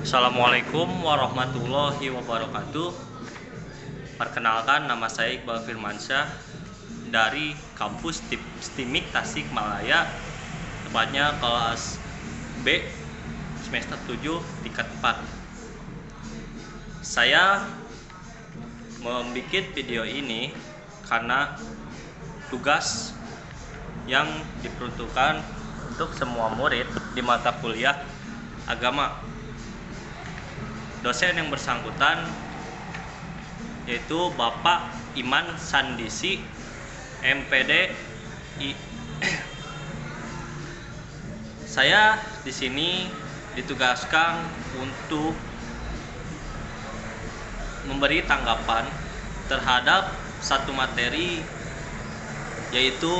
Assalamualaikum warahmatullahi wabarakatuh. Perkenalkan, nama saya Iqbal Firmansyah dari kampus STIMIK Tasikmalaya, tepatnya kelas B semester 7 tingkat 4. Saya membuat video ini karena tugas yang diperuntukkan untuk semua murid di mata kuliah agama. Dosen yang bersangkutan yaitu Bapak Iman Sandisi, MPD. Saya di sini ditugaskan untuk memberi tanggapan terhadap satu materi, yaitu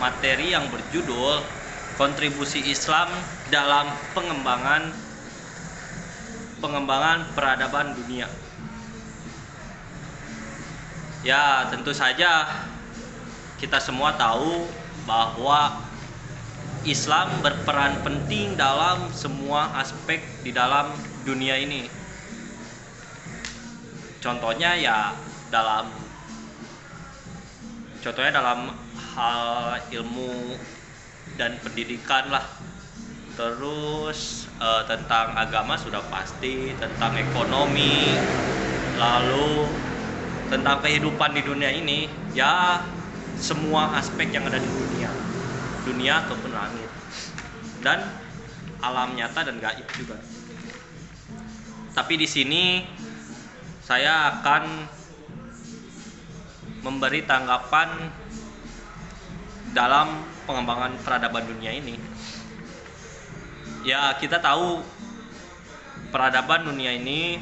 materi yang berjudul Kontribusi Islam dalam pengembangan peradaban dunia. Ya, tentu saja kita semua tahu bahwa Islam berperan penting dalam semua aspek di dalam dunia ini. Contohnya dalam hal ilmu dan pendidikan lah. Terus tentang agama sudah pasti, tentang ekonomi, lalu tentang kehidupan di dunia ini, ya semua aspek yang ada di dunia ataupun langit, dan alam nyata dan gaib juga. Tapi di sini saya akan memberi tanggapan dalam pengembangan peradaban dunia ini. Ya, kita tahu peradaban dunia ini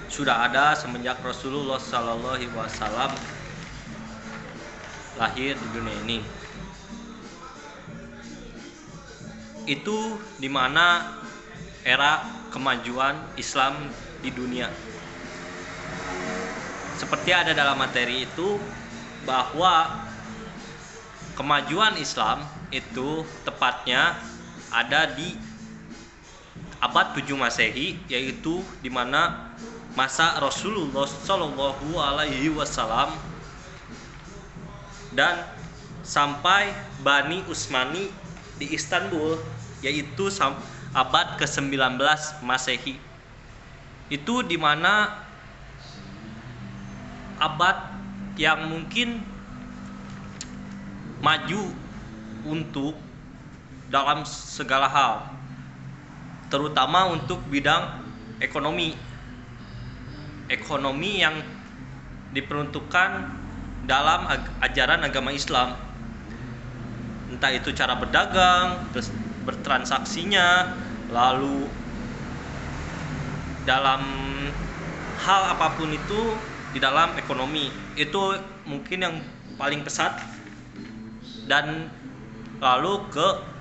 sudah ada semenjak Rasulullah SAW lahir di dunia ini. Itu dimana era kemajuan Islam di dunia. Seperti ada dalam materi itu, bahwa kemajuan Islam itu tepatnya ada di abad 7 Masehi, yaitu di mana masa Rasulullah Shallallahu Alaihi Wasallam dan sampai Bani Utsmani di Istanbul, yaitu abad ke-19 Masehi. Itu di mana abad yang mungkin maju untuk dalam segala hal, terutama untuk bidang ekonomi yang diperuntukkan dalam ajaran agama Islam, entah itu cara berdagang, bertransaksinya, lalu dalam hal apapun itu di dalam ekonomi itu mungkin yang paling pesat. Dan lalu ke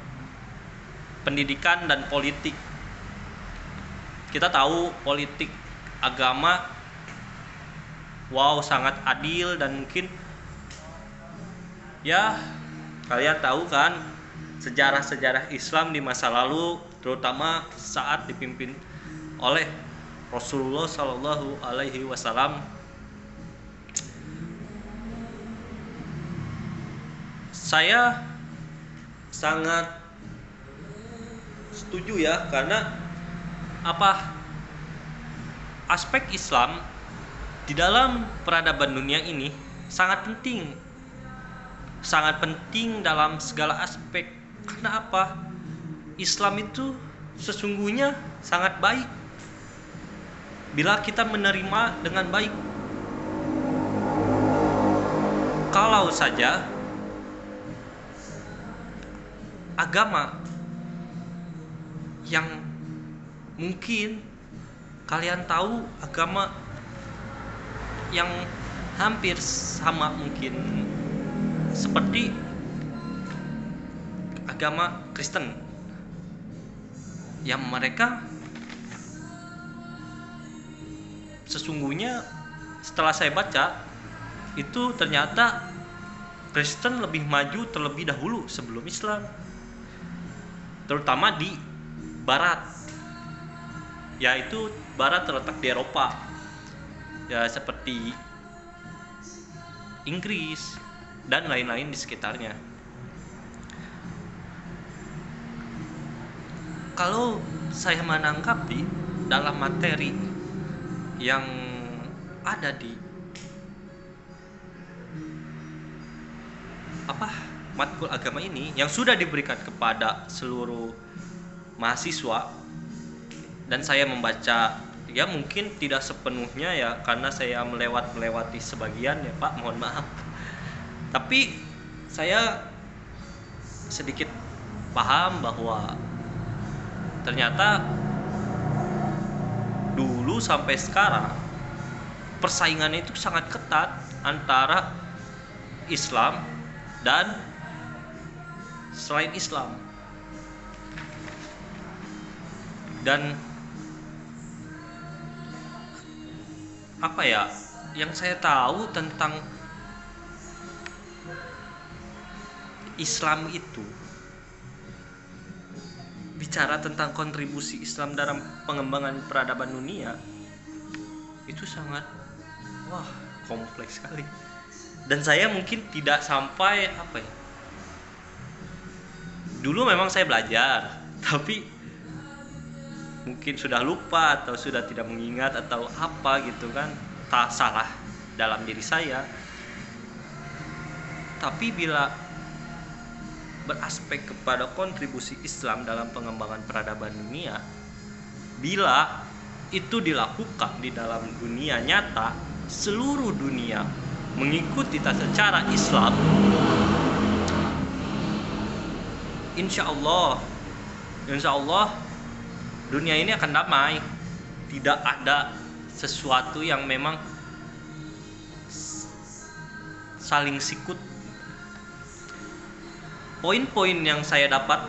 pendidikan dan politik. Kita tahu politik agama sangat adil, dan mungkin ya kalian tahu kan sejarah Islam di masa lalu, terutama saat dipimpin oleh Rasulullah Shallallahu Alaihi Wasallam. Saya sangat setuju ya, karena aspek Islam di dalam peradaban dunia ini sangat penting dalam segala aspek. Karena Islam itu sesungguhnya sangat baik bila kita menerima dengan baik. Kalau saja agama yang mungkin kalian tahu, agama yang hampir sama mungkin seperti agama Kristen, yang mereka sesungguhnya setelah saya baca itu ternyata Kristen lebih maju terlebih dahulu sebelum Islam, terutama di Barat. yaitu barat terletak di Eropa, ya seperti Inggris dan lain-lain di sekitarnya. Kalau saya menanggapi dalam materi yang ada di matkul agama ini yang sudah diberikan kepada seluruh mahasiswa, dan saya membaca, ya mungkin tidak sepenuhnya ya karena saya melewati sebagian ya Pak, mohon maaf. Tapi saya sedikit paham bahwa ternyata dulu sampai sekarang persaingannya itu sangat ketat antara Islam dan selain Islam. Dan yang saya tahu tentang Islam itu, bicara tentang kontribusi Islam dalam pengembangan peradaban dunia, itu sangat kompleks sekali. Dan saya mungkin tidak sampai dulu memang saya belajar, tapi mungkin sudah lupa atau sudah tidak mengingat atau apa gitu kan, tak salah dalam diri saya. Tapi bila beraspek kepada kontribusi Islam dalam pengembangan peradaban dunia, bila itu dilakukan di dalam dunia nyata, seluruh dunia mengikuti tata cara Islam, insya Allah dunia ini akan damai. Tidak ada sesuatu yang memang saling sikut. Poin-poin yang saya dapat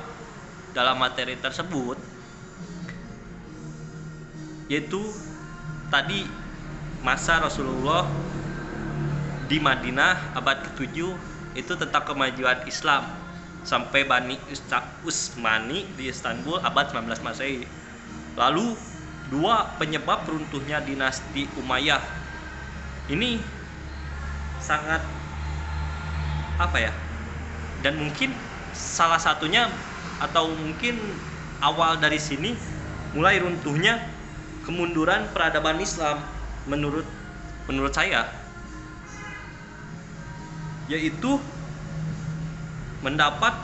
dalam materi tersebut yaitu tadi masa Rasulullah di Madinah abad ke-7 itu tentang kemajuan Islam, sampai Bani Utsmani di Istanbul abad 19 Masehi. Lalu 2 penyebab runtuhnya dinasti Umayyah. Ini sangat dan mungkin salah satunya atau mungkin awal dari sini mulai runtuhnya kemunduran peradaban Islam menurut saya, yaitu mendapat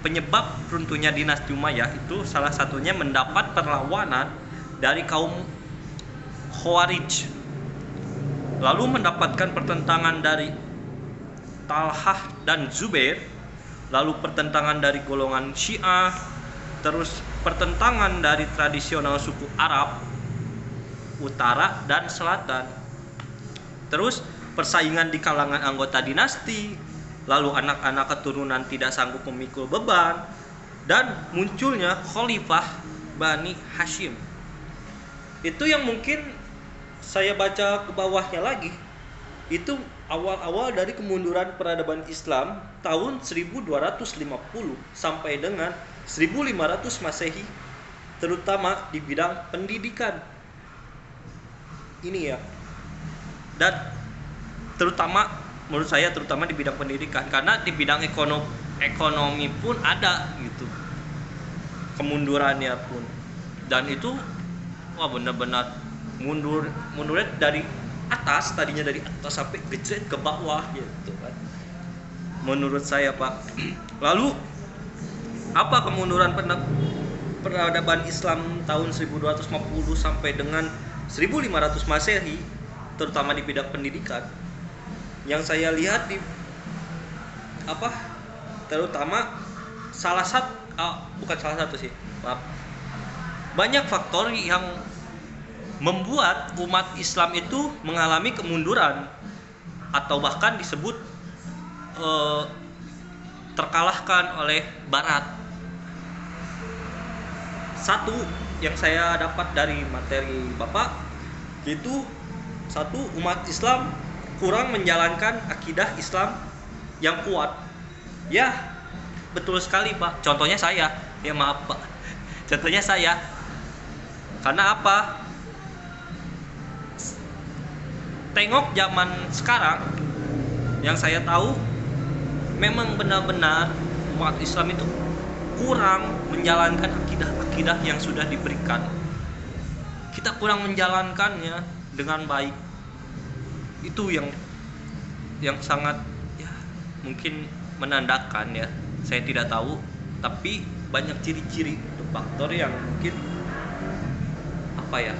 penyebab runtuhnya dinasti Umayyah itu salah satunya mendapat perlawanan dari kaum Khawarij, lalu mendapatkan pertentangan dari Talhah dan Zubair, lalu pertentangan dari golongan Syiah, terus pertentangan dari tradisional suku Arab utara dan selatan, terus persaingan di kalangan anggota dinasti, lalu anak-anak keturunan tidak sanggup memikul beban, dan munculnya Khalifah Bani Hashim. Itu yang mungkin saya baca ke bawahnya lagi, itu awal-awal dari kemunduran peradaban Islam tahun 1250 sampai dengan 1500 Masehi, terutama di bidang pendidikan ini ya. Dan terutama menurut saya terutama di bidang pendidikan, karena di bidang ekonomi pun ada gitu kemundurannya pun, dan itu benar-benar mundurnya dari atas, tadinya dari atas sampai gejret ke bawah gitu kan menurut saya Pak. Lalu apa kemunduran peradaban Islam tahun 1250 sampai dengan 1500 Masehi, terutama di bidang pendidikan? Yang saya lihat terutama banyak faktor yang membuat umat Islam itu mengalami kemunduran atau bahkan disebut terkalahkan oleh Barat. Satu yang saya dapat dari materi Bapak itu, umat Islam kurang menjalankan akidah Islam yang kuat. Ya, betul sekali Pak. Contohnya saya. Ya maaf Pak. Contohnya saya. Karena apa? Tengok zaman sekarang, yang saya tahu memang benar-benar umat Islam itu kurang menjalankan akidah-akidah yang sudah diberikan. Kita kurang menjalankannya dengan baik. Itu yang sangat ya mungkin menandakan ya, saya tidak tahu, tapi banyak ciri-ciri faktor yang mungkin apa ya,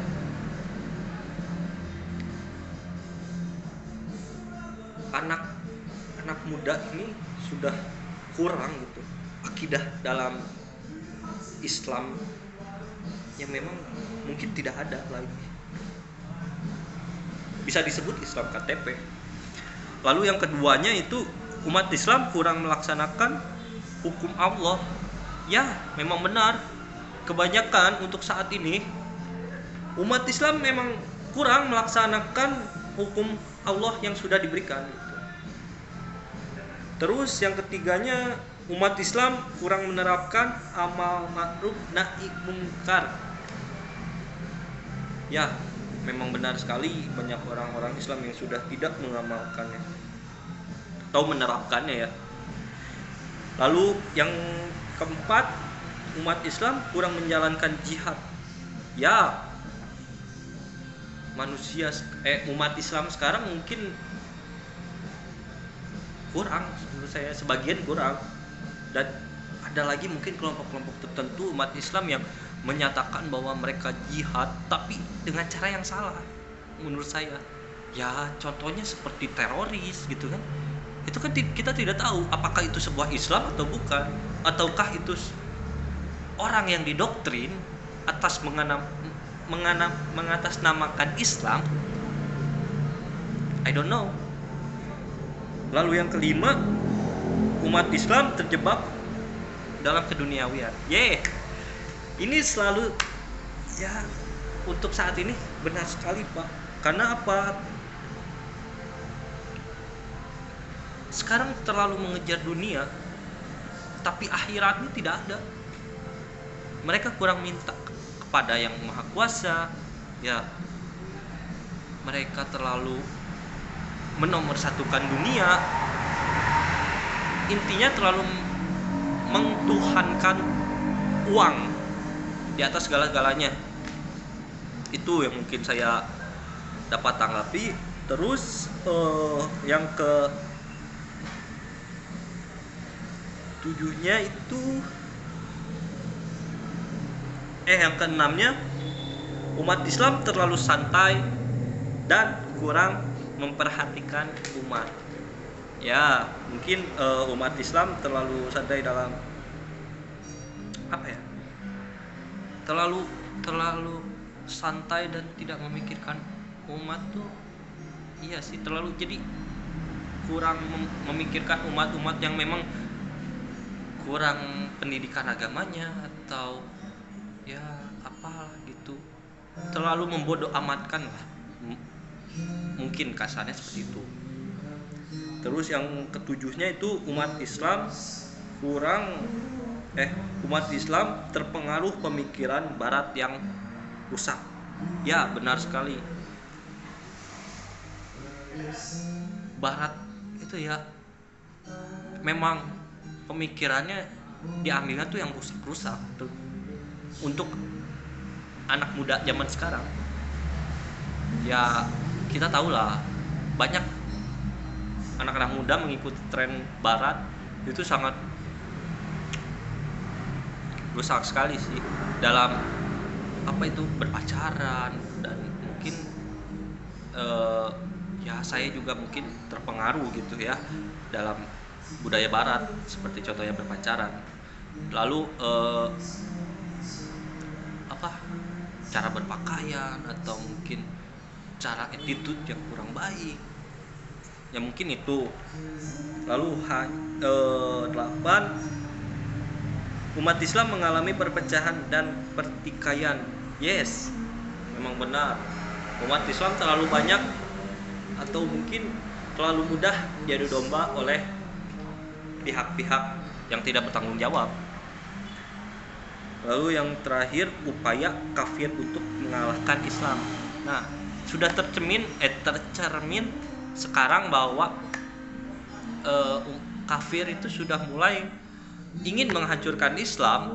anak muda ini sudah kurang gitu akidah dalam Islam yang memang mungkin tidak ada lagi, bisa disebut Islam KTP. Lalu yang keduanya itu umat Islam kurang melaksanakan hukum Allah. Ya, memang benar. Kebanyakan untuk saat ini umat Islam memang kurang melaksanakan hukum Allah yang sudah diberikan. Terus yang ketiganya, umat Islam kurang menerapkan amal ma'ruf nahi mungkar. Ya, memang benar sekali, banyak orang-orang Islam yang sudah tidak mengamalkannya atau menerapkannya ya. Lalu yang keempat, umat Islam kurang menjalankan jihad. Ya, umat Islam sekarang mungkin kurang, menurut saya sebagian kurang. Dan ada lagi mungkin kelompok-kelompok tertentu umat Islam yang menyatakan bahwa mereka jihad tapi dengan cara yang salah menurut saya. Ya contohnya seperti teroris gitu kan. Itu kan kita tidak tahu apakah itu sebuah Islam atau bukan, ataukah itu orang yang didoktrin atas mengatasnamakan Islam. I don't know. Lalu yang kelima, umat Islam terjebak dalam keduniawian. Ini selalu ya, untuk saat ini benar sekali Pak. Karena apa? Sekarang terlalu mengejar dunia, tapi akhiratnya tidak ada. Mereka kurang minta kepada yang maha kuasa. Ya, mereka terlalu menomorsatukan dunia. Intinya terlalu mengtuhankan uang di atas segala-galanya. Itu yang mungkin saya dapat tanggapi. Terus yang ke tujuhnya itu yang keenamnya, umat Islam terlalu santai dan kurang memperhatikan umat. Ya mungkin umat Islam terlalu santai dalam apa ya, terlalu santai dan tidak memikirkan umat tuh. Iya sih, terlalu, jadi kurang memikirkan umat yang memang kurang pendidikan agamanya atau ya apalah gitu, terlalu membodoh amatkan lah, mungkin kasarnya seperti itu. Terus yang ketujuhnya itu umat Islam terpengaruh pemikiran Barat yang rusak. Ya benar sekali, Barat itu ya memang pemikirannya diambilnya tuh yang rusak-rusak tuh. Untuk anak muda zaman sekarang ya kita tahu lah, banyak anak-anak muda mengikuti tren Barat, itu sangat rusak sekali sih dalam apa itu berpacaran. Dan mungkin ya saya juga mungkin terpengaruh gitu ya dalam budaya Barat, seperti contohnya berpacaran. Lalu cara berpakaian atau mungkin cara attitude yang kurang baik, ya mungkin itu. Lalu 8, umat Islam mengalami perpecahan dan pertikaian. Yes, memang benar, umat Islam terlalu banyak atau mungkin terlalu mudah diadu domba oleh pihak-pihak yang tidak bertanggung jawab. Lalu yang terakhir, upaya kafir untuk mengalahkan Islam. Nah, sudah tercermin sekarang bahwa kafir itu sudah mulai ingin menghancurkan Islam,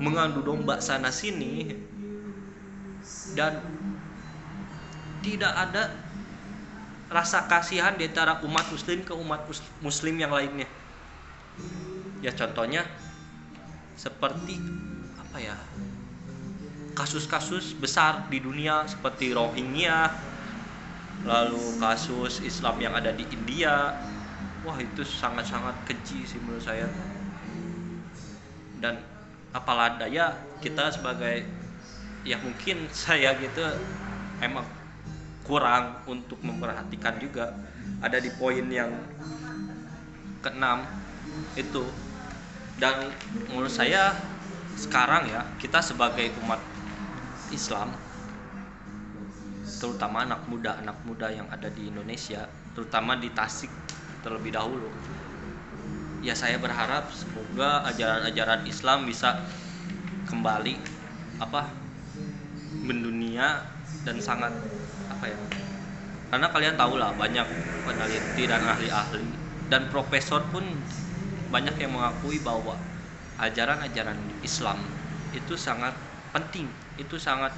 mengadu domba sana sini, dan tidak ada rasa kasihan di antara umat muslim ke umat muslim yang lainnya. Ya contohnya seperti apa ya, kasus-kasus besar di dunia seperti Rohingya, lalu kasus Islam yang ada di India. Wah, itu sangat-sangat keji sih menurut saya. Dan apalah daya kita sebagai, ya mungkin saya gitu emang kurang untuk memperhatikan juga. Ada di poin yang keenam itu. Dan menurut saya sekarang ya, kita sebagai umat Islam, terutama anak muda yang ada di Indonesia, terutama di Tasik terlebih dahulu, ya saya berharap semoga ajaran-ajaran Islam bisa kembali mendunia dan sangat karena kalian tahu lah, banyak peneliti dan ahli-ahli dan profesor pun banyak yang mengakui bahwa ajaran-ajaran Islam itu sangat penting, itu sangat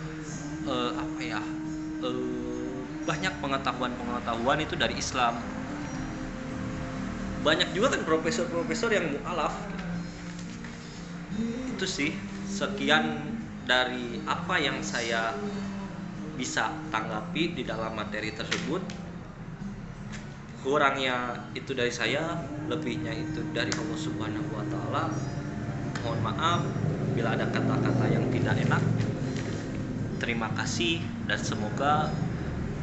banyak pengetahuan itu dari Islam. Banyak juga kan profesor-profesor yang mu'alaf. Itu sih, sekian dari apa yang saya bisa tanggapi di dalam materi tersebut. Kurangnya itu dari saya, lebihnya itu dari Allah Subhanahu wa taala. Mohon maaf bila ada kata-kata yang tidak enak. Terima kasih, dan semoga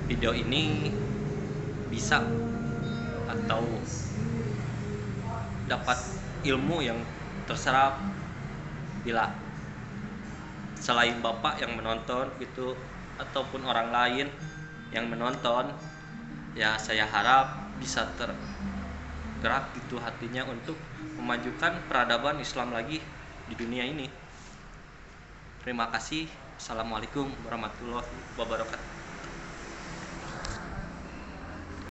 video ini bisa atau dapat ilmu yang terserap. Bila selain Bapak yang menonton gitu ataupun orang lain yang menonton, ya saya harap bisa tergerak gitu hatinya untuk memajukan peradaban Islam lagi di dunia ini. Terima kasih. Assalamualaikum warahmatullahi wabarakatuh.